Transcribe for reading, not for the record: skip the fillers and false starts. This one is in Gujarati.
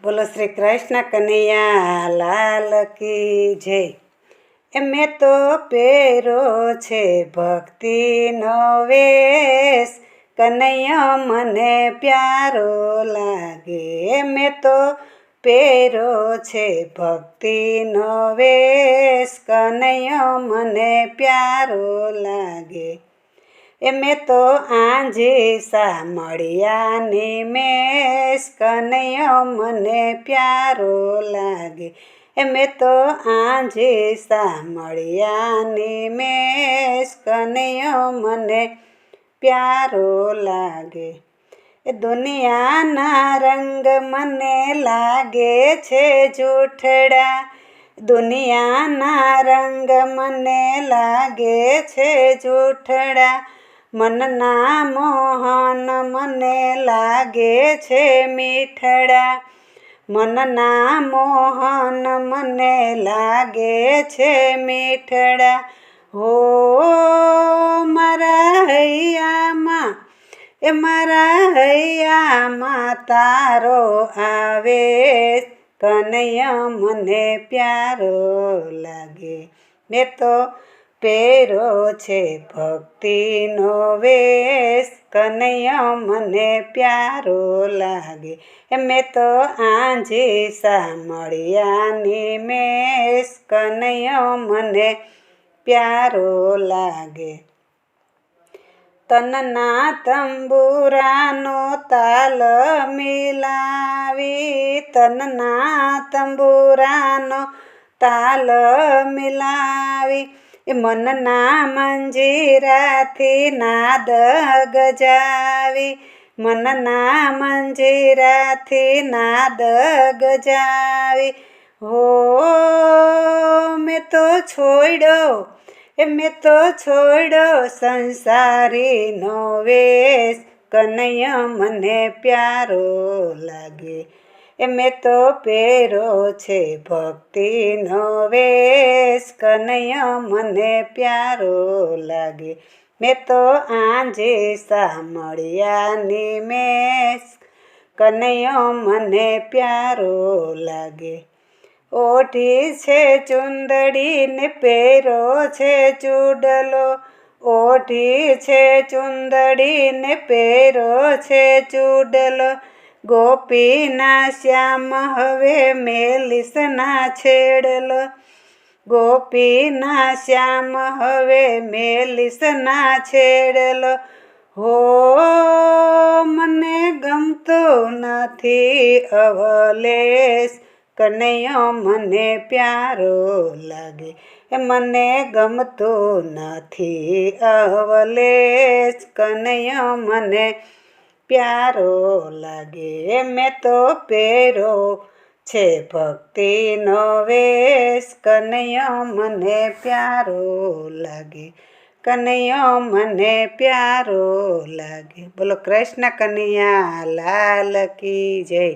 બોલો શ્રી કૃષ્ણ કનૈયા લાલ કી જય। મેં તો પહેરો છે ભક્તિનો વેશ, કનૈયો મને પ્યારો લાગે। મેં તો પહેરો છે ભક્તિનો વેશ, કનૈયો મને પ્યારો લાગે। મેં તો આંજી સામળિયાની મેશ, કનૈયો મને પ્યારો લાગે। મેં તો આંજી સામળિયાની મેશ, કનૈયો મને પ્યારો લાગે। દુનિયાના રંગ મને લાગે છે જૂઠડા, દુનિયાના રંગ મને લાગે છે જૂઠડા, મનના મોહન મને લાગે છે મીઠડા, મનના મોહન મને લાગે છે મીઠડા। હો મારા હૈયામાં મારા હૈયામાં તારો આવેશ, કનૈયો મને પ્યારો લાગે। મેં તો પહેરો છે ભક્તિનો વેશ, કનૈયો મને પ્યારો લાગે। મેં તો આંજી સામળિયાની મેશ, કનૈયો મને પ્યારો લાગે। તનના તંબુરાનો તાલ મિલાવી, તનના તંબુરાનો તાલ મિલાવી, મનના મંજીરાથી નાદ ગજાવી, મનના મંજીરાથી નાદ ગજાવી। હો મેં તો છોડ્યો સંસારીનો વેશ, કનૈયો મને પ્યારો લાગે। મેં તો પહેરો છે ભક્તિનો વેશ, કનૈયો મને પ્યારો લાગે। મેં તો આંજી સામળિયાની મેશ, કનૈયો મને પ્યારો લાગે। ઓઢી છે ચુંદડી ને પહેરો છે ચૂડલો, ઓઢી છે ચુંદડી ને પહેરો છે ચૂડલો, ગોપીના શ્યામ હવે મેલીસના છેડલો, ગોપીના શ્યામ હવે મેલીસના છેડલો। હો મને ગમતો નથી અવલેશ, કનૈયો મને પ્યારો લાગે। મને ગમતો નથી અવલેશ, કનૈયો મને પ્યારો લાગે। મેં તો પહેરો છે ભક્તિનો વેશ, કનૈયો મને પ્યારો લાગે, કનૈયો મને પ્યારો લાગે। બોલો કૃષ્ણ કનૈયા લાલ કી જય।